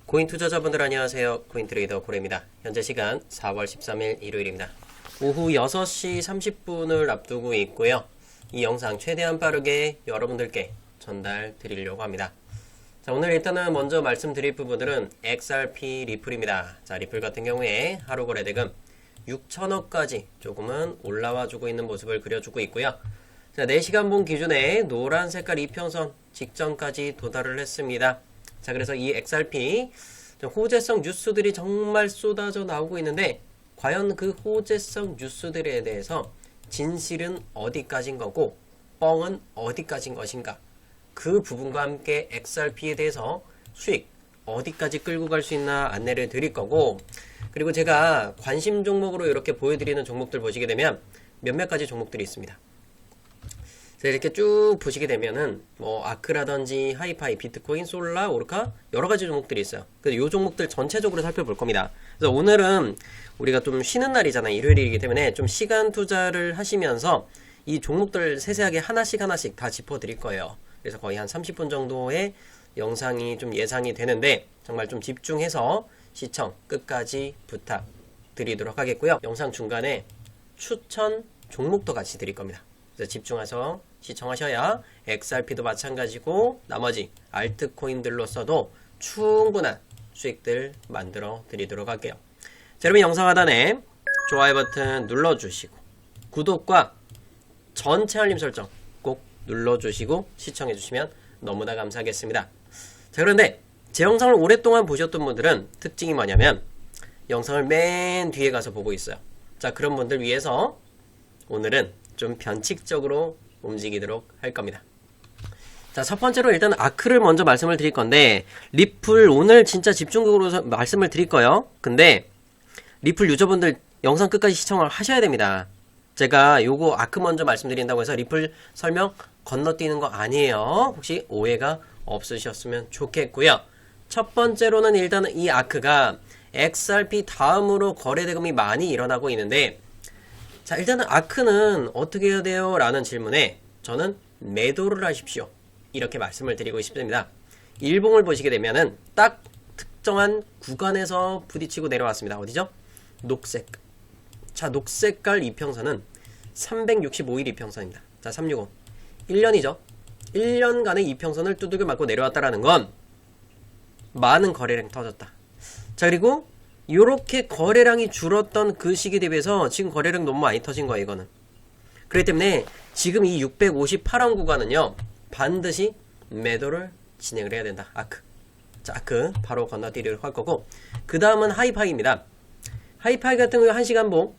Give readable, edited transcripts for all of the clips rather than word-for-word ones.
고인 투자자분들 안녕하세요. 코인트레이더 고래입니다. 현재 시간 4월 13일 일요일입니다. 오후 6시 30분을 앞두고 있고요. 이 영상 최대한 빠르게 여러분들께 전달 드리려고 합니다. 자, 오늘 일단은 먼저 말씀드릴 부분들은 XRP 리플입니다. 자, 리플 같은 경우에 하루 거래 대금 6천억까지 조금은 올라와 주고 있는 모습을 그려주고 있고요. 자, 4시간 본 기준에 노란 색깔 이평선 직전까지 도달을 했습니다. 자, 그래서 이 XRP 호재성 뉴스들이 정말 쏟아져 나오고 있는데 과연 그 호재성 뉴스들에 대해서 진실은 어디까지인 거고 뻥은 어디까지인 것인가, 그 부분과 함께 XRP에 대해서 수익 어디까지 끌고 갈 수 있나 안내를 드릴 거고, 그리고 제가 관심 종목으로 이렇게 보여드리는 종목들 보시게 되면 몇몇 가지 종목들이 있습니다. 이렇게 쭉 보시게 되면은 뭐 아크라든지 하이파이, 비트코인, 솔라, 오르카 여러 가지 종목들이 있어요. 그래서 이 종목들 전체적으로 살펴볼 겁니다. 그래서 오늘은 우리가 좀 쉬는 날이잖아요. 일요일이기 때문에 좀 시간 투자를 하시면서 이 종목들 세세하게 하나씩 다 짚어드릴 거예요. 그래서 거의 한 30분 정도의 영상이 좀 예상이 되는데 정말 좀 집중해서 시청 끝까지 부탁드리도록 하겠고요. 영상 중간에 추천 종목도 같이 드릴 겁니다. 그래서 집중해서 시청하셔야 XRP도 마찬가지고 나머지 알트코인들로서도 충분한 수익들 만들어 드리도록 할게요. 자, 여러분 영상 하단에 좋아요 버튼 눌러주시고 구독과 전체 알림 설정 꼭 눌러주시고 시청해주시면 너무나 감사하겠습니다. 자, 그런데 제 영상을 오랫동안 보셨던 분들은 특징이 뭐냐면 영상을 맨 뒤에 가서 보고 있어요. 자, 그런 분들 위해서 오늘은 좀 변칙적으로 움직이도록 할 겁니다. 자, 첫 번째로 일단 아크를 먼저 말씀을 드릴 건데, 리플 오늘 진짜 집중적으로 말씀을 드릴 거예요. 근데 리플 유저분들 영상 끝까지 시청을 하셔야 됩니다. 제가 요거 아크 먼저 말씀드린다고 해서 리플 설명 건너뛰는 거 아니에요. 혹시 오해가 없으셨으면 좋겠고요. 첫 번째로는 일단은 이 아크가 XRP 다음으로 거래 대금이 많이 일어나고 있는데, 자, 일단은 아크는 어떻게 해야 돼요? 라는 질문에 저는 매도를 하십시오, 이렇게 말씀을 드리고 싶습니다. 일봉을 보시게 되면은 딱 특정한 구간에서 부딪히고 내려왔습니다. 어디죠? 녹색. 자, 녹색깔 이평선은 365일 이평선입니다. 자, 365. 1년이죠. 1년간의 이평선을 두들겨 맞고 내려왔다라는 건 많은 거래량이 터졌다. 자, 그리고 요렇게 거래량이 줄었던 그 시기 대비해서 지금 거래량 너무 많이 터진 거예요, 이거는. 그렇기 때문에 지금 이 658원 구간은요, 반드시 매도를 진행을 해야 된다. 아크. 자, 아크 바로 건너뛰도록 할 거고, 그 다음은 하이파이입니다. 하이파이 같은 경우에 1시간 봉.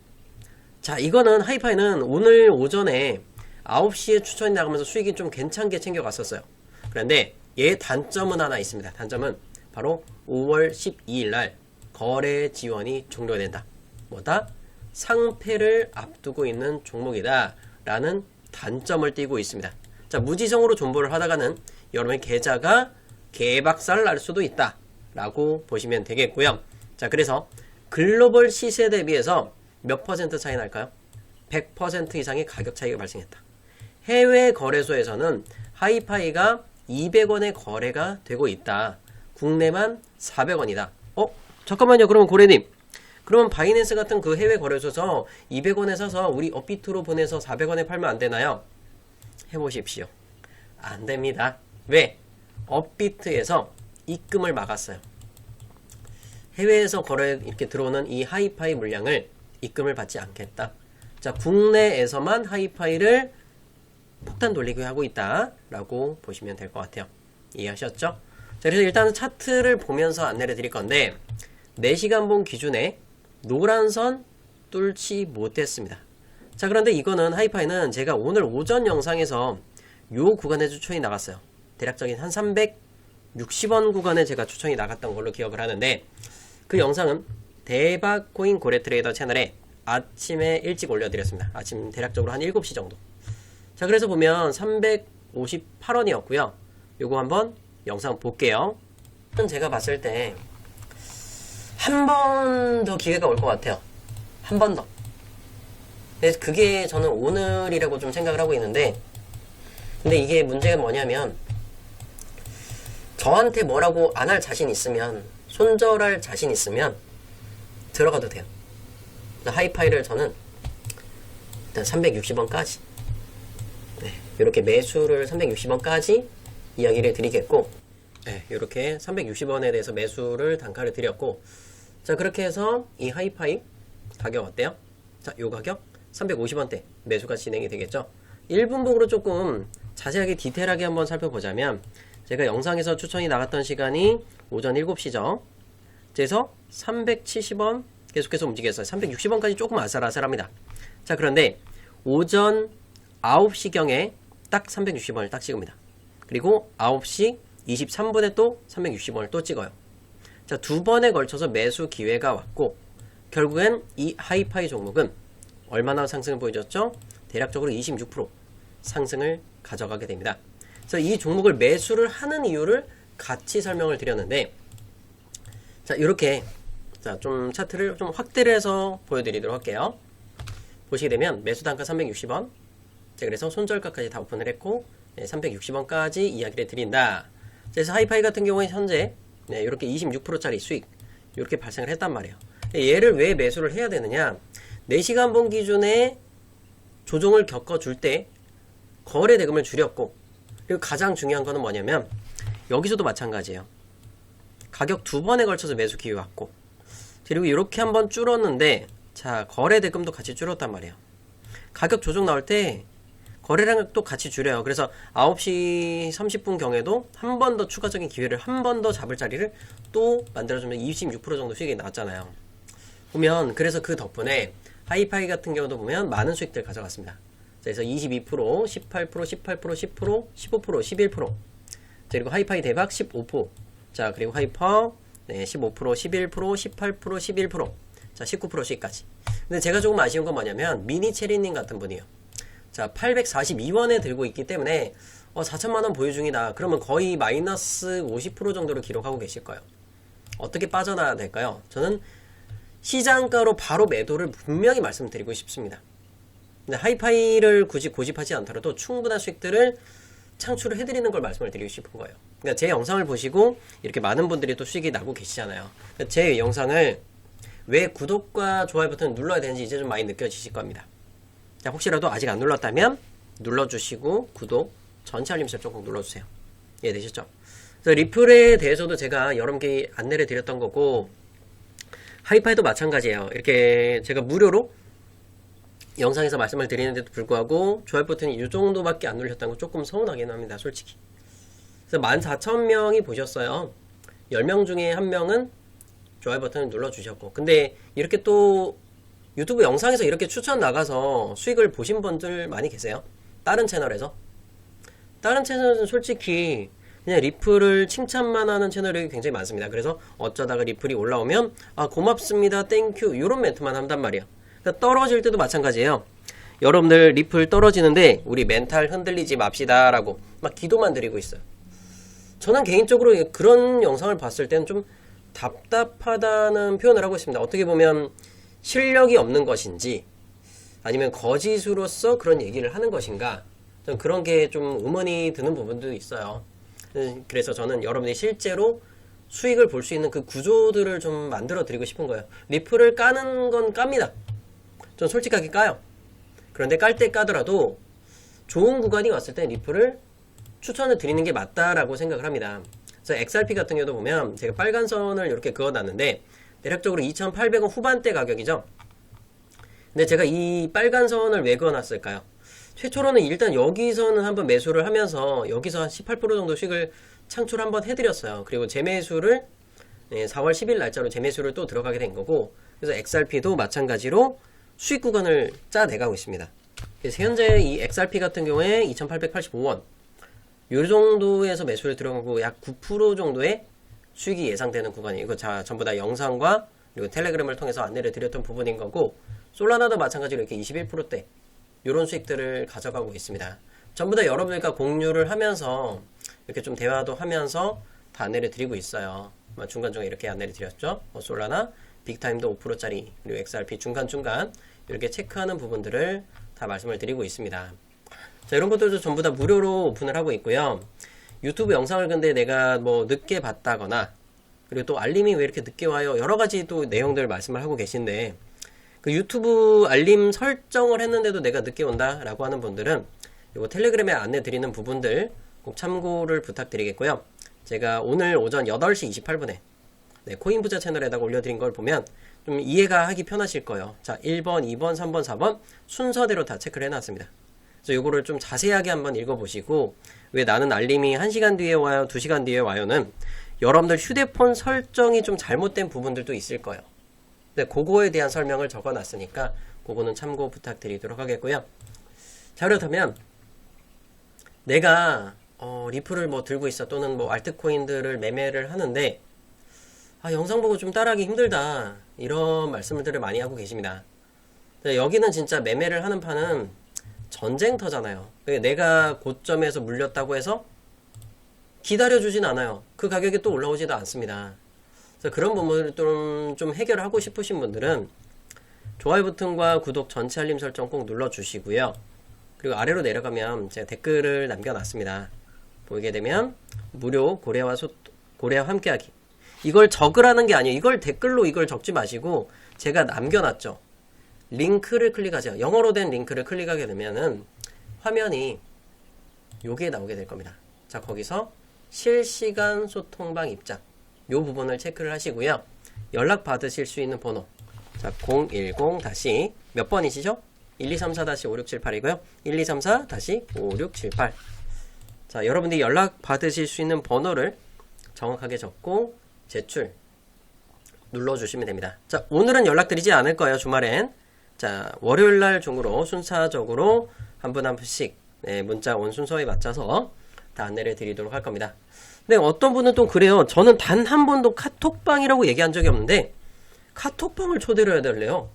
자, 이거는 하이파이는 오늘 오전에 9시에 추천이 나가면서 수익이 좀 괜찮게 챙겨갔었어요. 그런데 얘 단점은 하나 있습니다. 단점은 바로 5월 12일 날 거래 지원이 종료된다. 뭐다? 상패를 앞두고 있는 종목이다 라는 단점을 띠고 있습니다. 자, 무지성으로 존버를 하다가는 여러분의 계좌가 개박살 날 수도 있다 라고 보시면 되겠고요. 자, 그래서 글로벌 시세 대비해서 몇 퍼센트 차이 날까요? 100% 이상의 가격 차이가 발생했다. 해외 거래소에서는 하이파이가 200원의 거래가 되고 있다. 국내만 400원이다. 잠깐만요. 그러면 고래님, 그러면 바이낸스 같은 그 해외 거래소에서 200원에 사서 우리 업비트로 보내서 400원에 팔면 안 되나요? 해보십시오. 안 됩니다. 왜? 업비트에서 입금을 막았어요. 해외에서 거래 이렇게 들어오는 이 하이파이 물량을 입금을 받지 않겠다. 자, 국내에서만 하이파이를 폭탄 돌리게 하고 있다 라고 보시면 될 것 같아요. 이해하셨죠? 자, 그래서 일단은 차트를 보면서 안내를 드릴 건데, 4시간 봉 기준에 노란선 뚫지 못했습니다. 자, 그런데 이거는 하이파이는 제가 오늘 오전 영상에서 요 구간에 추천이 나갔어요. 대략적인 한 360원 구간에 제가 추천이 나갔던 걸로 기억을 하는데, 그 영상은 대박코인 고래트레이더 채널에 아침에 일찍 올려드렸습니다. 아침 대략적으로 한 7시 정도. 자, 그래서 보면 358원이었고요. 요거 한번 영상 볼게요. 제가 봤을 때 한 번 더 기회가 올 것 같아요. 한 번 더. 그래서 그게 저는 오늘이라고 좀 생각을 하고 있는데, 근데 이게 문제가 뭐냐면 저한테 뭐라고 안 할 자신 있으면, 손절할 자신 있으면 들어가도 돼요. 하이파이를 저는 일단 360원까지 이렇게 매수를 360원까지 이야기를 드리겠고, 이렇게 360원에 대해서 매수를 단가를 드렸고, 자, 그렇게 해서 이 하이파이 가격 어때요? 자, 요 가격 350원대 매수가 진행이 되겠죠. 1분봉으로 조금 자세하게 디테일하게 한번 살펴보자면, 제가 영상에서 추천이 나갔던 시간이 오전 7시죠. 그래서 370원 계속해서 움직였어요. 360원까지 조금 아슬아슬합니다. 자, 그런데 오전 9시경에 딱 360원을 딱 찍습니다. 그리고 9시 23분에 또 360원을 또 찍어요. 자, 두 번에 걸쳐서 매수 기회가 왔고, 결국엔 이 하이파이 종목은 얼마나 상승을 보여줬죠? 대략적으로 26% 상승을 가져가게 됩니다. 그래서 이 종목을 매수를 하는 이유를 같이 설명을 드렸는데, 자, 이렇게 자, 좀 차트를 좀 확대를 해서 보여드리도록 할게요. 보시게 되면 매수 단가 360원, 자, 그래서 손절가까지 다 오픈을 했고, 360원까지 이야기를 드린다. 그래서 하이파이 같은 경우에 현재 이렇게 26%짜리 수익 이렇게 발생을 했단 말이에요. 얘를 왜 매수를 해야 되느냐? 4시간 본 기준에 조정을 겪어줄 때 거래 대금을 줄였고, 그리고 가장 중요한 거는 뭐냐면 여기서도 마찬가지예요. 가격 두 번에 걸쳐서 매수 기회 왔고, 그리고 이렇게 한번 줄었는데, 자, 거래 대금도 같이 줄었단 말이에요. 가격 조정 나올 때 거래량을 또 같이 줄여요. 그래서 9시 30분 경에도 한 번 더 추가적인 기회를 한 번 더 잡을 자리를 또 만들어주면 26% 정도 수익이 나왔잖아요. 보면 그래서 그 덕분에 하이파이 같은 경우도 보면 많은 수익들 가져갔습니다. 그래서 22%, 18%, 18%, 10%, 15%, 11%. 그리고 하이파이 대박 15%. 자, 그리고 하이퍼 15%, 11%, 18%, 11%. 자, 19% 수익까지. 근데 제가 조금 아쉬운 건 뭐냐면 미니 체리님 같은 분이요. 자, 842원에 들고 있기 때문에 4천만원 보유 중이다. 그러면 거의 마이너스 50% 정도를 기록하고 계실 거예요. 어떻게 빠져나가야 될까요? 저는 시장가로 바로 매도를 분명히 말씀드리고 싶습니다. 근데 하이파이를 굳이 고집하지 않더라도 충분한 수익들을 창출을 해드리는 걸 말씀을 드리고 싶은 거예요. 그러니까 제 영상을 보시고 이렇게 많은 분들이 또 수익이 나고 계시잖아요. 그러니까 제 영상을 왜 구독과 좋아요 버튼을 눌러야 되는지 이제 좀 많이 느껴지실 겁니다. 자, 혹시라도 아직 안 눌렀다면 눌러주시고 구독, 전체 알림 설정 꼭 눌러주세요. 이해되셨죠? 그래서 리플에 대해서도 제가 여러 개 안내를 드렸던 거고, 하이파이도 마찬가지예요. 이렇게 제가 무료로 영상에서 말씀을 드리는데도 불구하고 좋아요 버튼이 이 정도밖에 안 눌렸다는 거 조금 서운하긴 합니다, 솔직히. 그래서 14,000명이 보셨어요. 10명 중에 1명은 좋아요 버튼을 눌러주셨고, 근데 이렇게 또 유튜브 영상에서 이렇게 추천 나가서 수익을 보신 분들 많이 계세요. 다른 채널에서. 다른 채널은 솔직히 그냥 리플을 칭찬만 하는 채널이 굉장히 많습니다. 그래서 어쩌다가 리플이 올라오면 고맙습니다, 땡큐 이런 멘트만 한단 말이에요. 그러니까 떨어질 때도 마찬가지예요. 여러분들 리플 떨어지는데 우리 멘탈 흔들리지 맙시다 라고 막 기도만 드리고 있어요. 저는 개인적으로 그런 영상을 봤을 때는 좀 답답하다는 표현을 하고 있습니다. 어떻게 보면 실력이 없는 것인지 아니면 거짓으로서 그런 얘기를 하는 것인가, 좀 그런 게 좀 의문이 드는 부분도 있어요. 그래서 저는 여러분이 실제로 수익을 볼 수 있는 그 구조들을 좀 만들어 드리고 싶은 거예요. 리플을 까는 건 깝니다. 전 솔직하게 까요. 그런데 깔 때 까더라도 좋은 구간이 왔을 때 리플을 추천을 드리는 게 맞다라고 생각을 합니다. 그래서 XRP 같은 경우도 보면 제가 빨간 선을 이렇게 그어놨는데 대략적으로 2,800원 후반대 가격이죠. 근데 제가 이 빨간 선을 왜 그어놨을까요? 최초로는 일단 여기서는 한번 매수를 하면서 여기서 한 18% 정도 수익을 창출 한번 해드렸어요. 그리고 재매수를 4월 10일 날짜로 재매수를 또 들어가게 된 거고, 그래서 XRP도 마찬가지로 수익 구간을 짜내가고 있습니다. 그래서 현재 이 XRP 같은 경우에 2,885원 요 정도에서 매수를 들어가고 약 9% 정도의 수익이 예상되는 구간이에요. 이거 전부 다 영상과 그리고 텔레그램을 통해서 안내를 드렸던 부분인 거고, 솔라나도 마찬가지로 이렇게 21%대 이런 수익들을 가져가고 있습니다. 전부 다 여러분들과 공유를 하면서 이렇게 좀 대화도 하면서 다 안내를 드리고 있어요. 중간중간 이렇게 안내를 드렸죠. 솔라나, 빅타임도 5%짜리, 그리고 XRP 중간중간 이렇게 체크하는 부분들을 다 말씀을 드리고 있습니다. 자, 이런 것들도 전부 다 무료로 오픈을 하고 있고요. 유튜브 영상을 근데 내가 뭐 늦게 봤다거나 그리고 또 알림이 왜 이렇게 늦게 와요? 여러 가지 또 내용들 말씀을 하고 계신데 그 유튜브 알림 설정을 했는데도 내가 늦게 온다라고 하는 분들은 이거 텔레그램에 안내 드리는 부분들 꼭 참고를 부탁드리겠고요. 제가 오늘 오전 8시 28분에 코인부자 채널에다가 올려드린 걸 보면 좀 이해가 하기 편하실 거예요. 자, 1번, 2번, 3번, 4번 순서대로 다 체크를 해놨습니다. 그래서 요거를 좀 자세하게 한번 읽어보시고 왜 나는 알림이 1시간 뒤에 와요, 2시간 뒤에 와요는 여러분들 휴대폰 설정이 좀 잘못된 부분들도 있을 거예요. 근데 그거에 대한 설명을 적어놨으니까 그거는 참고 부탁드리도록 하겠고요. 자, 그렇다면 내가 리플을 뭐 들고 있어 또는 뭐 알트코인들을 매매를 하는데 영상 보고 좀 따라하기 힘들다 이런 말씀들을 많이 하고 계십니다. 여기는 진짜 매매를 하는 판은 전쟁터잖아요. 내가 고점에서 물렸다고 해서 기다려주진 않아요. 그 가격이 또 올라오지도 않습니다. 그래서 그런 부분을 좀 해결하고 싶으신 분들은 좋아요 버튼과 구독 전체 알림 설정 꼭 눌러주시고요. 그리고 아래로 내려가면 제가 댓글을 남겨놨습니다. 보게 되면 무료 고래와 함께하기 이걸 적으라는 게 아니에요. 이걸 댓글로 이걸 적지 마시고 제가 남겨놨죠. 링크를 클릭하세요. 영어로 된 링크를 클릭하게 되면은 화면이 요게 나오게 될 겁니다. 자, 거기서 실시간 소통방 입장 요 부분을 체크를 하시고요. 연락 받으실 수 있는 번호 자 010 몇 번이시죠? 1234-5678이고요. 1234-5678 자, 여러분들이 연락 받으실 수 있는 번호를 정확하게 적고 제출 눌러주시면 됩니다. 자, 오늘은 연락드리지 않을 거예요. 주말엔. 자, 월요일날 중으로 순차적으로 한 분 한 분씩 문자 온 순서에 맞춰서 다 안내를 드리도록 할 겁니다. 근데 어떤 분은 또 그래요. 저는 단 한 번도 카톡방이라고 얘기한 적이 없는데 카톡방을 초대를 해야 될래요.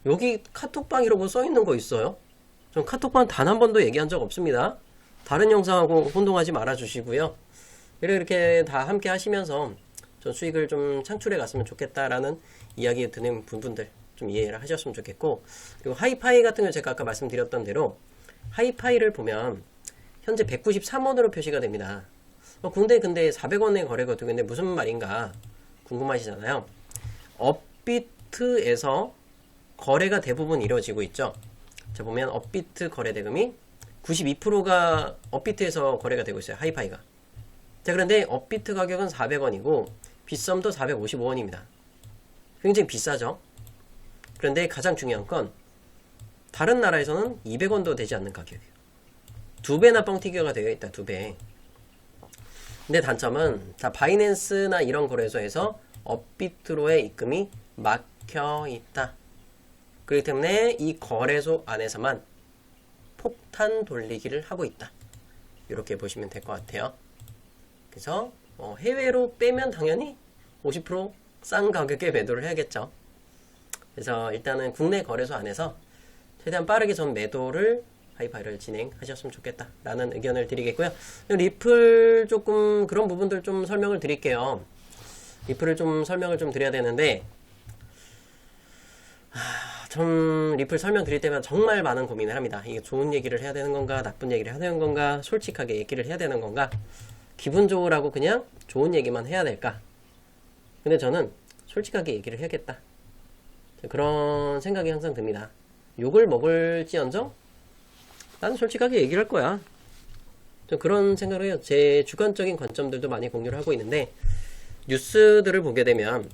여기 카톡방이라고 써있는 거 있어요? 전 카톡방 단 한 번도 얘기한 적 없습니다. 다른 영상하고 혼동하지 말아주시고요. 이렇게 다 함께 하시면서 전 수익을 좀 창출해 갔으면 좋겠다라는 이야기 드는 분들 좀 이해를 하셨으면 좋겠고, 그리고 하이파이 같은 거 제가 아까 말씀드렸던 대로 하이파이를 보면 현재 193원으로 표시가 됩니다. 근데 400원의 거래거든요. 근데 무슨 말인가 궁금하시잖아요. 업비트에서 거래가 대부분 이루어지고 있죠. 자, 보면 업비트 거래 대금이 92%가 업비트에서 거래가 되고 있어요. 하이파이가. 자, 그런데 업비트 가격은 400원이고 빗썸도 455원입니다. 굉장히 비싸죠. 그런데 가장 중요한 건 다른 나라에서는 200원도 되지 않는 가격이에요. 2배나 뻥튀기가 되어 있다. 2배. 근데 단점은 자, 바이낸스나 이런 거래소에서 업비트로의 입금이 막혀 있다. 그렇기 때문에 이 거래소 안에서만 폭탄 돌리기를 하고 있다. 이렇게 보시면 될 것 같아요. 그래서 해외로 빼면 당연히 50% 싼 가격에 매도를 해야겠죠. 그래서 일단은 국내 거래소 안에서 최대한 빠르게 전 매도를 하이파이를 진행하셨으면 좋겠다라는 의견을 드리겠고요. 리플 조금 그런 부분들 좀 설명을 드릴게요. 리플을 좀 설명을 좀 드려야 되는데 전 리플 설명 드릴 때마다 정말 많은 고민을 합니다. 이게 좋은 얘기를 해야 되는 건가, 나쁜 얘기를 해야 되는 건가, 솔직하게 얘기를 해야 되는 건가, 기분 좋으라고 그냥 좋은 얘기만 해야 될까. 근데 저는 솔직하게 얘기를 해야겠다. 그런 생각이 항상 듭니다. 욕을 먹을지언정 나는 솔직하게 얘기를 할 거야. 그런 생각을 해요. 제 주관적인 관점들도 많이 공유를 하고 있는데 뉴스들을 보게 되면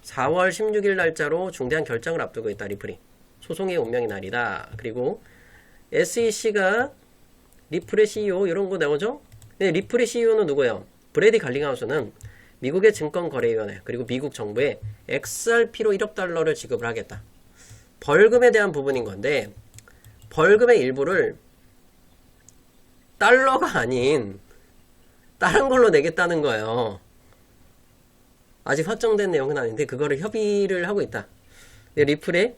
4월 16일 날짜로 중대한 결정을 앞두고 있다. 리플이. 소송의 운명의 날이다. 그리고 SEC가 리플의 CEO 이런 거 나오죠? 네, 리플의 CEO는 누구예요? 브래디 갈링하우스는 미국의 증권거래위원회 그리고 미국 정부에 XRP로 1억 달러를 지급을 하겠다. 벌금에 대한 부분인 건데 벌금의 일부를 달러가 아닌 다른 걸로 내겠다는 거예요. 아직 확정된 내용은 아닌데 그거를 협의를 하고 있다. 리플의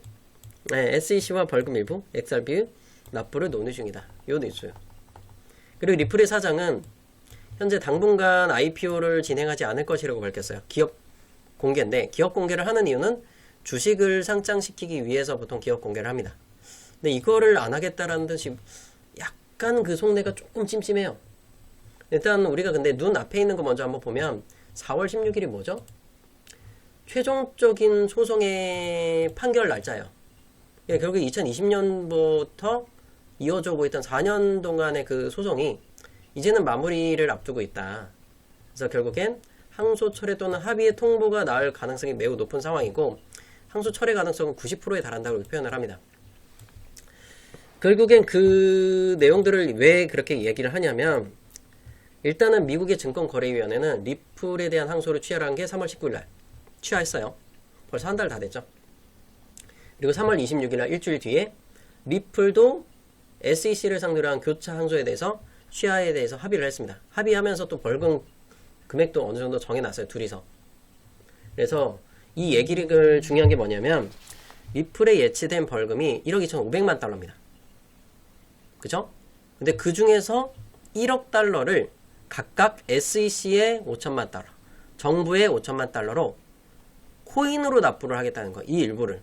SEC와 벌금 일부 XRP 납부를 논의 중이다. 이것도 있어요. 그리고 리플의 사장은 현재 당분간 IPO를 진행하지 않을 것이라고 밝혔어요. 기업 공개인데 기업 공개를 하는 이유는 주식을 상장시키기 위해서 보통 기업 공개를 합니다. 근데 이거를 안 하겠다라는 듯이 약간 그 속내가 조금 찜찜해요. 일단 우리가 근데 눈 앞에 있는 거 먼저 한번 보면 4월 16일이 뭐죠? 최종적인 소송의 판결 날짜예요. 예, 결국 2020년부터 이어져 오고 있던 4년 동안의 그 소송이 이제는 마무리를 앞두고 있다. 그래서 결국엔 항소 철회 또는 합의의 통보가 나을 가능성이 매우 높은 상황이고 항소 철회 가능성은 90%에 달한다고 표현을 합니다. 결국엔 그 내용들을 왜 그렇게 얘기를 하냐면 일단은 미국의 증권거래위원회는 리플에 대한 항소를 취하라는 게 3월 19일 날 취하했어요. 벌써 한 달 다 됐죠. 그리고 3월 26일 날 일주일 뒤에 리플도 SEC를 상대로 한 교차 항소에 대해서 취하에 대해서 합의를 했습니다. 합의하면서 또 벌금 금액도 어느 정도 정해놨어요. 둘이서. 그래서 이 얘기를 중요한 게 뭐냐면 리플에 예치된 벌금이 1억 2,500만 달러입니다. 그죠? 근데 그 중에서 1억 달러를 각각 SEC에 5천만 달러, 정부에 5천만 달러로 코인으로 납부를 하겠다는 거. 이 일부를.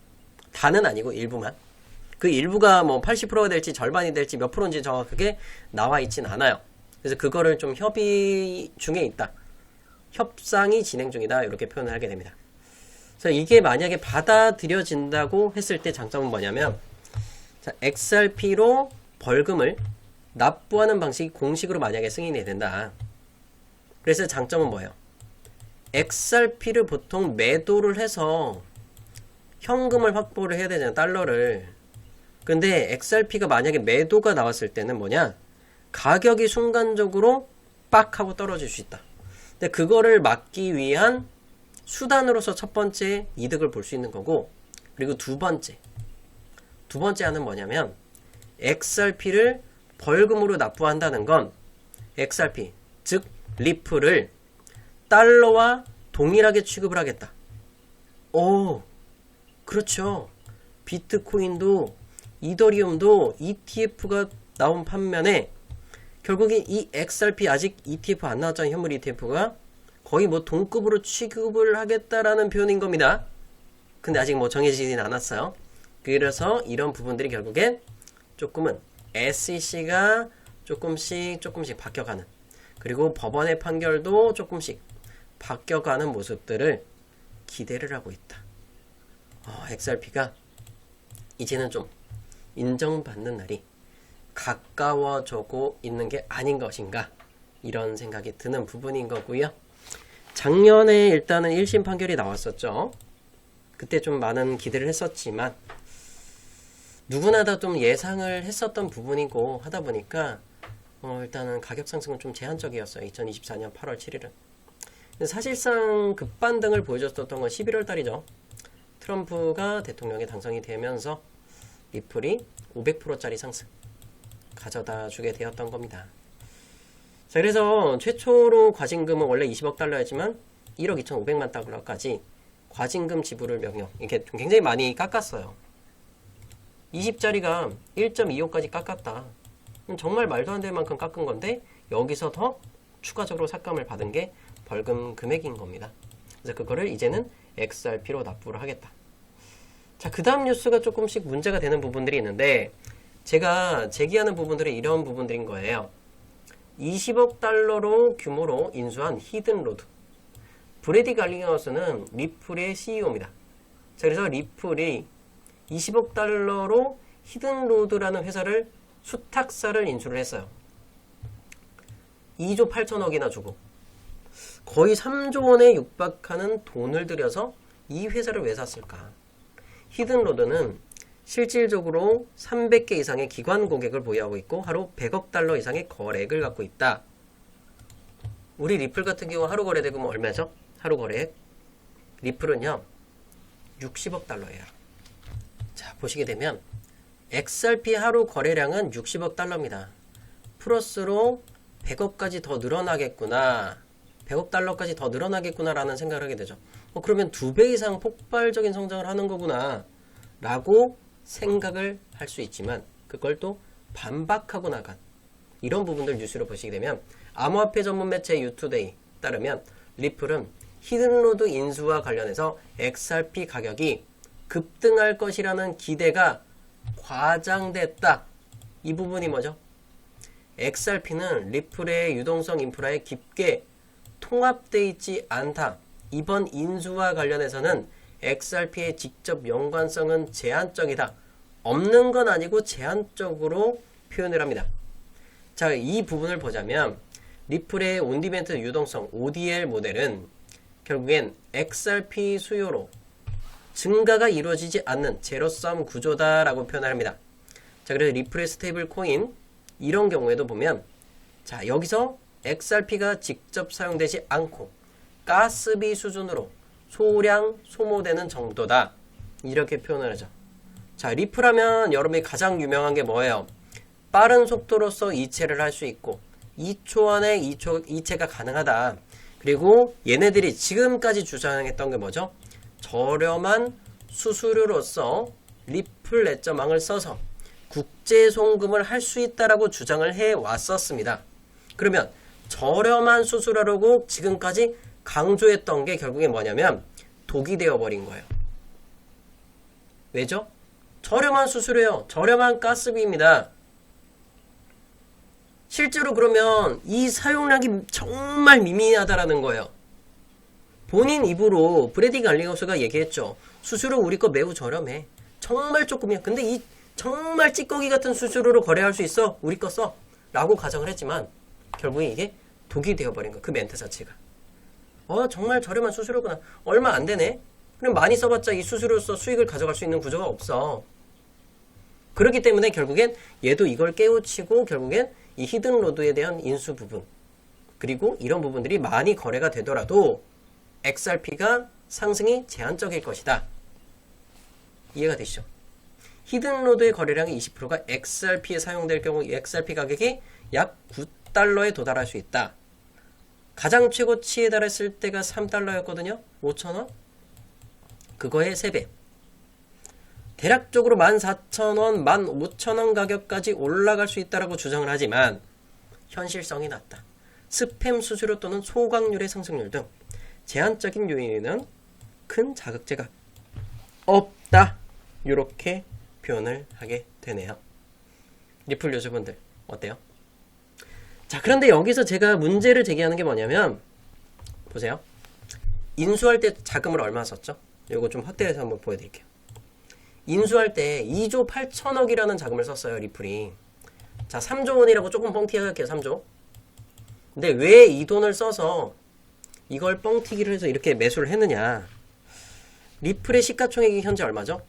다는 아니고 일부만. 그 일부가 뭐 80%가 될지 절반이 될지 몇 프로인지 정확하게 나와 있진 않아요. 그래서 그거를 좀 협의 중에 있다. 협상이 진행 중이다. 이렇게 표현을 하게 됩니다. 그래서 이게 만약에 받아들여진다고 했을 때 장점은 뭐냐면 자, XRP로 벌금을 납부하는 방식이 공식으로 만약에 승인이 된다. 그래서 장점은 뭐예요? XRP를 보통 매도를 해서 현금을 확보를 해야 되잖아요. 달러를. 근데 XRP가 만약에 매도가 나왔을 때는 뭐냐? 가격이 순간적으로 빡 하고 떨어질 수 있다. 근데 그거를 막기 위한 수단으로서 첫 번째 이득을 볼 수 있는 거고, 그리고 두 번째 하는 뭐냐면 XRP를 벌금으로 납부한다는 건 XRP, 즉 리플을 달러와 동일하게 취급을 하겠다. 오, 그렇죠. 비트코인도 이더리움도 ETF가 나온 반면에 결국에 이 XRP 아직 ETF 안 나왔잖아요. 현물 ETF가 거의 뭐 동급으로 취급을 하겠다라는 표현인 겁니다. 근데 아직 뭐 정해지진 않았어요. 그래서 이런 부분들이 결국엔 조금은 SEC가 조금씩 바뀌어가는, 그리고 법원의 판결도 조금씩 바뀌어가는 모습들을 기대를 하고 있다. XRP가 이제는 좀 인정받는 날이 가까워지고 있는 게 아닌 것인가, 이런 생각이 드는 부분인 거고요. 작년에 일단은 1심 판결이 나왔었죠. 그때 좀 많은 기대를 했었지만 누구나 다 좀 예상을 했었던 부분이고 하다 보니까 일단은 가격 상승은 좀 제한적이었어요. 2024년 8월 7일은. 사실상 급반등을 보여줬었던 건 11월 달이죠. 트럼프가 대통령에 당선이 되면서 리플이 500%짜리 상승 가져다 주게 되었던 겁니다. 자, 그래서 최초로 과징금은 원래 20억 달러였지만 1억 2,500만 달러까지 과징금 지불을 명령, 이렇게 좀 굉장히 많이 깎았어요. 20짜리가 1.25까지 깎았다. 정말 말도 안 될 만큼 깎은 건데 여기서 더 추가적으로 삭감을 받은 게 벌금 금액인 겁니다. 그래서 그거를 이제는 XRP로 납부를 하겠다. 자, 그 다음 뉴스가 조금씩 문제가 되는 부분들이 있는데 제가 제기하는 부분들이 이런 부분들인 거예요. 20억 달러로 규모로 인수한 히든로드. 브래디 갈링하우스는 리플의 CEO입니다. 자, 그래서 리플이 20억 달러로 히든로드라는 회사를 수탁사를 인수를 했어요. 2조 8천억이나 주고 거의 3조 원에 육박하는 돈을 들여서 이 회사를 왜 샀을까? 히든로드는 실질적으로 300개 이상의 기관 고객을 보유하고 있고 하루 100억 달러 이상의 거래액을 갖고 있다. 우리 리플 같은 경우 하루 거래대금은 얼마죠? 하루 거래액? 리플은요 60억 달러예요. 자, 보시게 되면 XRP 하루 거래량은 60억 달러입니다. 플러스로 100억까지 더 늘어나겠구나, 100억 달러까지 더 늘어나겠구나 라는 생각을 하게 되죠. 그러면 2배 이상 폭발적인 성장을 하는 거구나 라고 생각을 할 수 있지만 그걸 또 반박하고 나간 이런 부분들 뉴스로 보시게 되면 암호화폐 전문 매체 유투데이 따르면 리플은 히든로드 인수와 관련해서 XRP 가격이 급등할 것이라는 기대가 과장됐다. 이 부분이 뭐죠? XRP는 리플의 유동성 인프라에 깊게 통합되어 있지 않다. 이번 인수와 관련해서는 XRP의 직접 연관성은 제한적이다. 없는 건 아니고 제한적으로 표현을 합니다. 자, 이 부분을 보자면 리플의 온디맨트 유동성 ODL 모델은 결국엔 XRP 수요로 증가가 이루어지지 않는 제로섬 구조다라고 표현을 합니다. 자, 그래서 리플의 스테이블 코인 이런 경우에도 보면 자, 여기서 XRP가 직접 사용되지 않고 가스비 수준으로 소량 소모되는 정도다. 이렇게 표현을 하죠. 자, 리플하면 여러분이 가장 유명한 게 뭐예요? 빠른 속도로서 이체를 할 수 있고 2초 안에 이체가 가능하다. 그리고 얘네들이 지금까지 주장했던 게 뭐죠? 저렴한 수수료로서 리플 내점망을 써서 국제 송금을 할 수 있다라고 주장을 해 왔었습니다. 그러면 저렴한 수수료라고 지금까지 강조했던 게 결국에 뭐냐면 독이 되어버린 거예요. 왜죠? 저렴한 수수료요. 저렴한 가스비입니다. 실제로 그러면 이 사용량이 정말 미미하다라는 거예요. 본인 입으로 브래디 갈링하우스가 얘기했죠. 수수료 우리 거 매우 저렴해. 정말 조금이야. 근데 이 정말 찌꺼기 같은 수수료로 거래할 수 있어. 우리 거 써. 라고 가정을 했지만 결국에 이게 독이 되어버린 거야. 그 멘트 자체가. 정말 저렴한 수수료구나. 얼마 안 되네. 그럼 많이 써봤자 이 수수료로서 수익을 가져갈 수 있는 구조가 없어. 그렇기 때문에 결국엔 얘도 이걸 깨우치고 결국엔 이 히든 로드에 대한 인수 부분 그리고 이런 부분들이 많이 거래가 되더라도 XRP가 상승이 제한적일 것이다. 이해가 되시죠? 히든 로드의 거래량의 20%가 XRP에 사용될 경우 XRP 가격이 약 9달러에 도달할 수 있다. 가장 최고치에 달했을 때가 3달러였거든요. 5,000원? 그거의 3배. 대략적으로 14,000원, 15,000원 가격까지 올라갈 수 있다고 주장을 하지만 현실성이 낮다. 스팸 수수료 또는 소각률의 상승률 등 제한적인 요인에는 큰 자극제가 없다. 이렇게 표현을 하게 되네요. 리플 유저분들 어때요? 자, 그런데 여기서 제가 문제를 제기하는 게 뭐냐면 보세요. 인수할 때 자금을 얼마 썼죠? 이거 좀 확대해서 한번 보여드릴게요. 인수할 때 2조 8천억이라는 자금을 썼어요. 리플이. 자, 3조 원이라고 조금 뻥튀기 할게요. 3조. 근데 왜 이 돈을 써서 이걸 뻥튀기를 해서 이렇게 매수를 했느냐. 리플의 시가총액이 현재 얼마죠?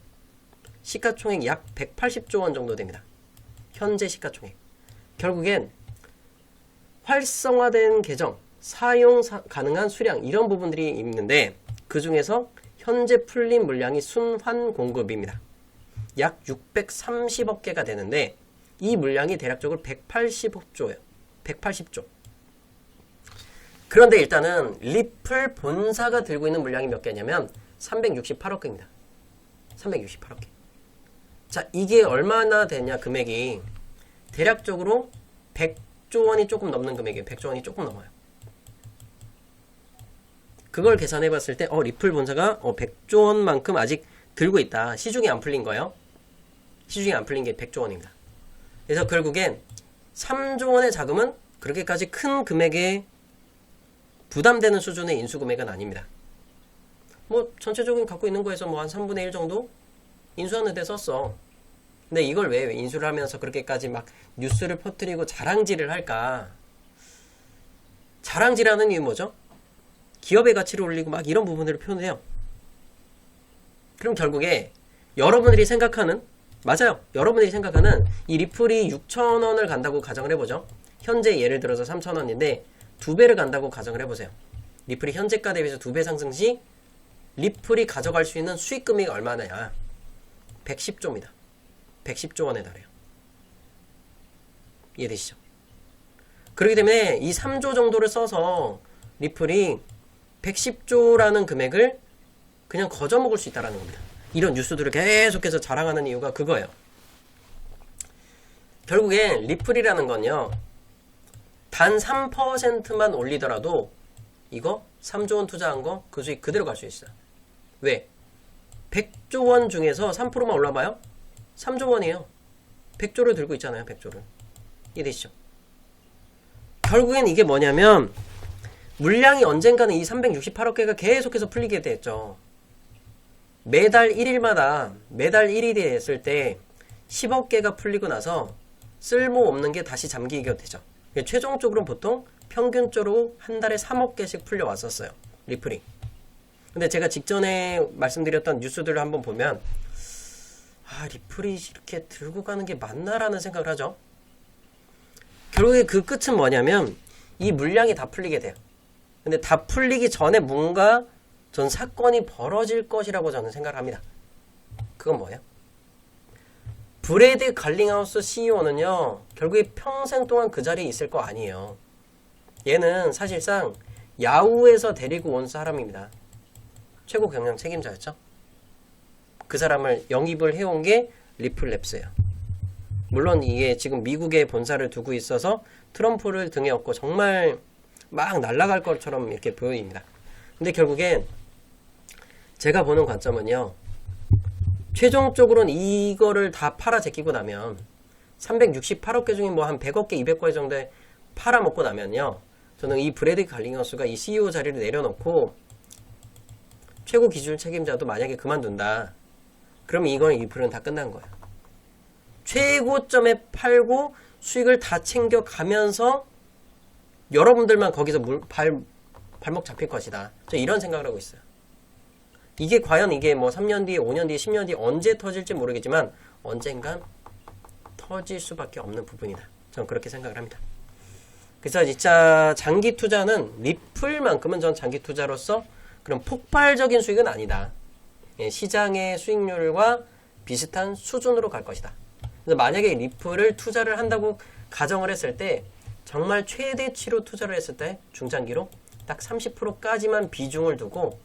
시가총액 약 180조 원 정도 됩니다. 현재 시가총액. 결국엔 활성화된 계정, 사용 가능한 수량 이런 부분들이 있는데 그 중에서 현재 풀린 물량이 순환 공급입니다. 약 630억 개가 되는데 이 물량이 대략적으로 180억조예요. 180조. 그런데 일단은 리플 본사가 들고 있는 물량이 몇 개냐면 368억 개입니다. 368억 개. 자, 이게 얼마나 되냐 금액이 대략적으로 100조 원이 조금 넘는 금액이에요. 100조 원이 조금 넘어요. 그걸 계산해 봤을 때 리플 본사가 100조 원만큼 아직 들고 있다. 시중에 안 풀린 거예요. 시중에 안 풀린 게 100조 원입니다. 그래서 결국엔 3조 원의 자금은 그렇게까지 큰 금액에 부담되는 수준의 인수 금액은 아닙니다. 뭐 전체적인 갖고 있는 거에서 뭐 한 3분의 1 정도 인수하는 데 썼어. 근데 이걸 왜 인수를 하면서 그렇게까지 막 뉴스를 퍼뜨리고 자랑질을 할까? 자랑질하는 이유 뭐죠? 기업의 가치를 올리고 막 이런 부분들을 표현해요. 그럼 결국에 여러분들이 생각하는 맞아요. 여러분들이 생각하는 이 리플이 6,000원을 간다고 가정을 해보죠. 현재 예를 들어서 3,000원인데 2배를 간다고 가정을 해보세요. 리플이 현재가 대비해서 2배 상승 시 리플이 가져갈 수 있는 수익금이 얼마냐? 110조입니다. 110조 원에 달해요. 이해되시죠? 그렇기 때문에 이 3조 정도를 써서 리플이 110조라는 금액을 그냥 거저먹을 수 있다는 겁니다. 이런 뉴스들을 계속해서 자랑하는 이유가 그거예요. 결국엔 리플이라는 건요. 단 3%만 올리더라도 이거 3조 원 투자한 거 그 수익 그대로 갈 수 있어요. 왜? 100조 원 중에서 3%만 올라봐요? 3조 원이에요. 100조를 들고 있잖아요. 100조를. 이해되시죠? 결국엔 이게 뭐냐면 물량이 언젠가는 이 368억 개가 계속해서 풀리게 됐죠. 매달 1일마다 매달 1일이 됐을 때 10억 개가 풀리고 나서 쓸모없는 게 다시 잠기게 되죠. 최종적으로 보통 평균적으로 한 달에 3억 개씩 풀려왔었어요. 리플이. 근데 제가 직전에 말씀드렸던 뉴스들을 한번 보면 리플이 이렇게 들고 가는 게 맞나라는 생각을 하죠. 결국에 그 끝은 뭐냐면 이 물량이 다 풀리게 돼요. 근데 다 풀리기 전에 뭔가 전 사건이 벌어질 것이라고 저는 생각을 합니다. 그건 뭐예요? 브래드 갈링하우스 CEO는요, 결국에 평생 동안 그 자리에 있을 거 아니에요. 얘는 사실상 야후에서 데리고 온 사람입니다. 최고 경영 책임자였죠. 그 사람을 영입을 해온 게 리플랩스예요. 물론 이게 지금 미국에 본사를 두고 있어서 트럼프를 등에 업고 정말 막 날아갈 것처럼 이렇게 보입니다. 근데 결국엔 제가 보는 관점은요, 최종적으로는 이거를 다 팔아 제끼고 나면 368억 개 중에 뭐 한 100억 개, 200개 정도에 팔아먹고 나면요, 저는 이 브래드 갈링하우스가 이 CEO 자리를 내려놓고 최고 기술 책임자도 만약에 그만둔다. 그럼 이건 리플은 다 끝난 거예요. 최고점에 팔고 수익을 다 챙겨가면서 여러분들만 거기서 발목 잡힐 것이다. 저 이런 생각을 하고 있어요. 이게 과연 이게 뭐 3년 뒤에, 5년 뒤에, 10년 뒤에 언제 터질지 모르겠지만 언젠간 터질 수밖에 없는 부분이다. 저는 그렇게 생각을 합니다. 그래서 진짜 장기 투자는 리플만큼은 전 장기 투자로서 그런 폭발적인 수익은 아니다. 시장의 수익률과 비슷한 수준으로 갈 것이다. 그래서 만약에 리플을 투자를 한다고 가정을 했을 때 정말 최대치로 투자를 했을 때 중장기로 딱 30%까지만 비중을 두고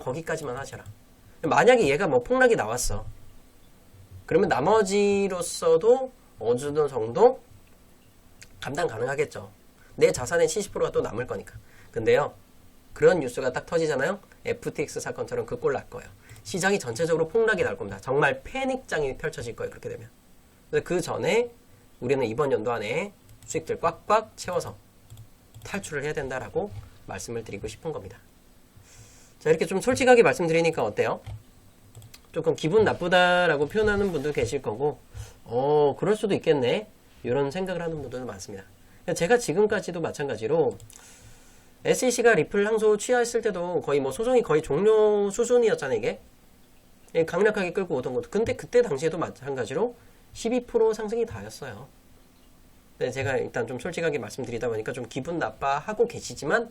거기까지만 하셔라. 만약에 얘가 뭐 폭락이 나왔어. 그러면 나머지로서도 어느 정도 감당 가능하겠죠. 내 자산의 70%가 또 남을 거니까. 근데요, 그런 뉴스가 딱 터지잖아요. FTX 사건처럼 그 꼴 날 거예요. 시장이 전체적으로 폭락이 날 겁니다. 정말 패닉장이 펼쳐질 거예요. 그렇게 되면. 그 전에 우리는 이번 연도 안에 수익들 꽉꽉 채워서 탈출을 해야 된다라고 말씀을 드리고 싶은 겁니다. 자, 이렇게 좀 솔직하게 말씀드리니까 어때요? 조금 기분 나쁘다라고 표현하는 분도 계실 거고, 그럴 수도 있겠네. 이런 생각을 하는 분들도 많습니다. 제가 지금까지도 마찬가지로 SEC가 리플 항소 취하했을 때도 거의 뭐 소송이 거의 종료 수준이었잖아요, 이게. 강력하게 끌고 오던 것도. 근데 그때 당시에도 마찬가지로 12% 상승이 다였어요. 네, 제가 일단 좀 솔직하게 말씀드리다 보니까 좀 기분 나빠하고 계시지만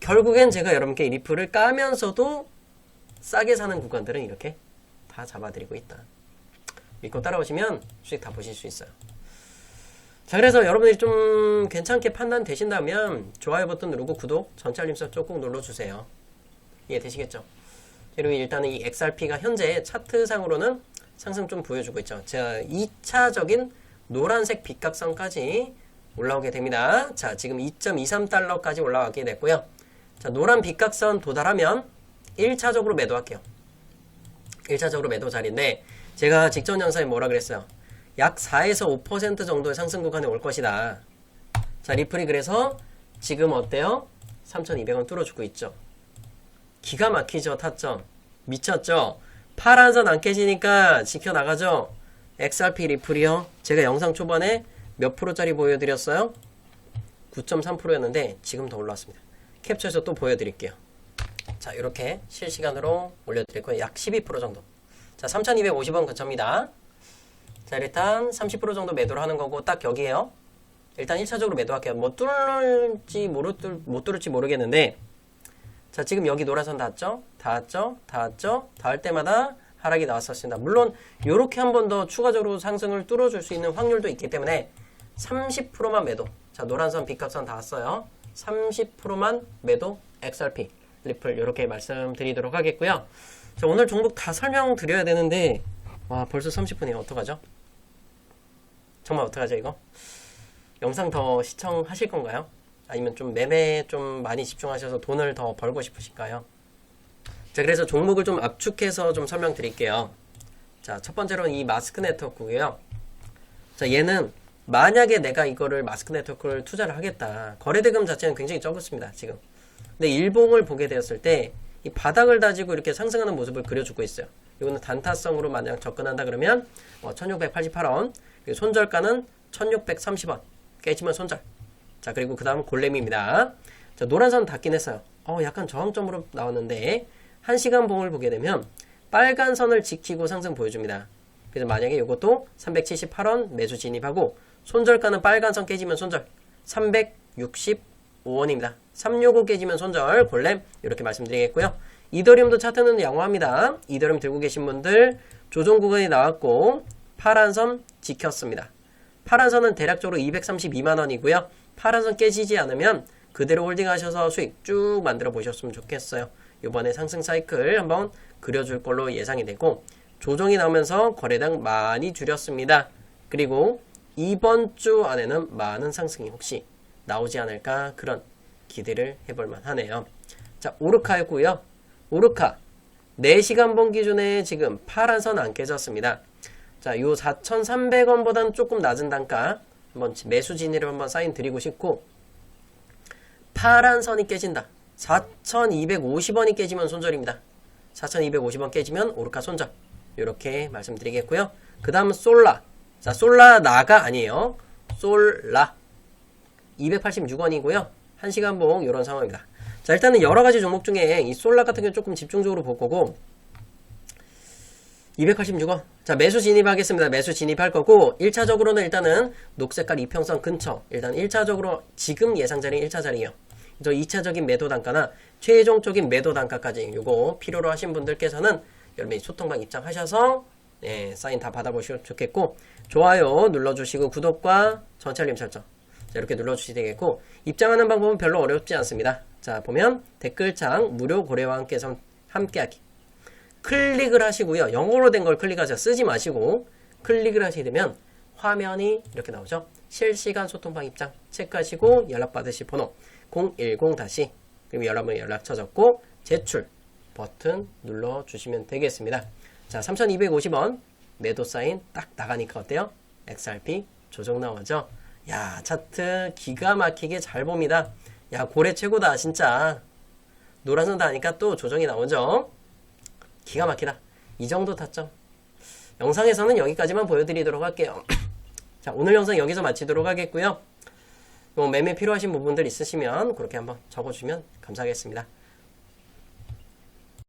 결국엔 제가 여러분께 리플을 까면서도 싸게 사는 구간들은 이렇게 다 잡아드리고 있다. 믿고 따라오시면 수익 다 보실 수 있어요. 자, 그래서 여러분들이 좀 괜찮게 판단되신다면 좋아요 버튼 누르고 구독, 전체 알림 설정 꼭 눌러주세요. 이해되시겠죠? 그리고 일단은 이 XRP가 현재 차트상으로는 상승 좀 보여주고 있죠. 자, 2차적인 노란색 빗각선까지 올라오게 됩니다. 자, 지금 2.23달러까지 올라가게 됐고요. 자, 노란 빗각선 도달하면 1차적으로 매도할게요. 1차적으로 매도 자리인데 제가 직전 영상에 뭐라 그랬어요? 약 4에서 5% 정도의 상승 구간에 올 것이다. 자, 리플이 그래서 지금 어때요? 3,200원 뚫어주고 있죠. 기가 막히죠, 타점. 미쳤죠? 파란선 안 깨지니까 지켜나가죠? XRP 리플이요. 제가 영상 초반에 몇 프로짜리 보여드렸어요? 9.3%였는데 지금 더 올라왔습니다. 캡처해서 또 보여드릴게요. 자, 이렇게 실시간으로 올려드릴 거예요. 약 12% 정도. 자, 3,250원 근처입니다. 자, 일단 30% 정도 매도를 하는 거고 딱 여기에요. 일단 1차적으로 매도할게요. 뭐 뚫을지 못 뚫을지 모르겠는데, 자, 지금 여기 노란선 닿았죠? 닿았죠? 닿았죠? 닿을 때마다 하락이 나왔었습니다. 물론 이렇게 한 번 더 추가적으로 상승을 뚫어줄 수 있는 확률도 있기 때문에 30%만 매도. 자, 노란선 빗값선 닿았어요. 30%만 매도 XRP 리플 이렇게 말씀드리도록 하겠고요. 자, 오늘 종목 다 설명드려야 되는데 와, 벌써 30분이에요. 어떡하죠? 정말 어떡하죠 이거? 영상 더 시청하실 건가요? 아니면 좀 매매에 좀 많이 집중하셔서 돈을 더 벌고 싶으실까요? 자, 그래서 종목을 좀 압축해서 좀 설명드릴게요. 자, 첫 번째로는 이 마스크 네트워크고요. 자, 얘는 만약에 내가 이거를 마스크 네트워크를 투자를 하겠다. 거래대금 자체는 굉장히 적었습니다. 지금. 근데 일봉을 보게 되었을 때 이 바닥을 다지고 이렇게 상승하는 모습을 그려주고 있어요. 이거는 단타성으로 만약 접근한다 그러면 1688원, 그리고 손절가는 1630원. 깨지면 손절. 자, 그리고 그 다음 골렘입니다. 자, 노란선 닿긴 했어요. 약간 저항점으로 나왔는데 1시간 봉을 보게 되면 빨간 선을 지키고 상승 보여줍니다. 그래서 만약에 이것도 378원 매수 진입하고 손절가는 빨간 선 깨지면 손절 365원입니다. 365 깨지면 손절 골렘 이렇게 말씀드리겠고요. 이더리움도 차트는 양호합니다. 이더리움 들고 계신 분들 조정 구간이 나왔고 파란 선 지켰습니다. 파란 선은 대략적으로 232만원이고요. 파란 선 깨지지 않으면 그대로 홀딩하셔서 수익 쭉 만들어 보셨으면 좋겠어요. 이번에 상승 사이클 한번 그려줄 걸로 예상이 되고 조정이 나오면서 거래량 많이 줄였습니다. 그리고 이번 주 안에는 많은 상승이 혹시 나오지 않을까 그런 기대를 해볼 만하네요. 자, 오르카였고요. 오르카 4시간 봉 기준에 지금 파란 선 안 깨졌습니다. 자, 요 4,300원보다는 조금 낮은 단가 한번 매수 진입을 한번 사인 드리고 싶고 파란 선이 깨진다. 4,250원이 깨지면 손절입니다. 4,250원 깨지면 오르카 손절. 이렇게 말씀드리겠고요. 그 다음 솔라. 자, 솔라나가 아니에요. 솔라. 286원이고요. 1시간 봉 이런 상황입니다. 자, 일단은 여러가지 종목 중에 이 솔라 같은 경우 조금 집중적으로 볼 거고 286원. 자, 매수 진입하겠습니다. 매수 진입할 거고 1차적으로는 일단은 녹색깔 이평선 근처. 일단 1차적으로 지금 예상 자리는 1차 자리예요. 저 2차적인 매도 단가나 최종적인 매도 단가까지 요거 필요로 하신 분들께서는 여러분이 소통방 입장하셔서 사인 다 받아보시면 좋겠고 좋아요 눌러주시고 구독과 전체 알림 설정 자, 이렇게 눌러주시면 되겠고 입장하는 방법은 별로 어렵지 않습니다. 자, 보면 댓글창 무료 고래와 함께하기 클릭을 하시고요. 영어로 된 걸 클릭하세요. 쓰지 마시고 클릭을 하시게 되면 화면이 이렇게 나오죠. 실시간 소통방 입장 체크하시고 연락받으실 번호 010 그리고 여러분의 연락처 적고 제출 버튼 눌러주시면 되겠습니다. 자, 3,250원 매도 사인 딱 나가니까 어때요? XRP 조정 나오죠? 야, 차트 기가 막히게 잘 봅니다. 야, 고래 최고다 진짜. 노란선 다니까 또 조정이 나오죠? 기가 막히다. 이 정도 타점. 영상에서는 여기까지만 보여드리도록 할게요. 자, 오늘 영상 여기서 마치도록 하겠고요. 매매 필요하신 부분들 있으시면 그렇게 한번 적어주시면 감사하겠습니다.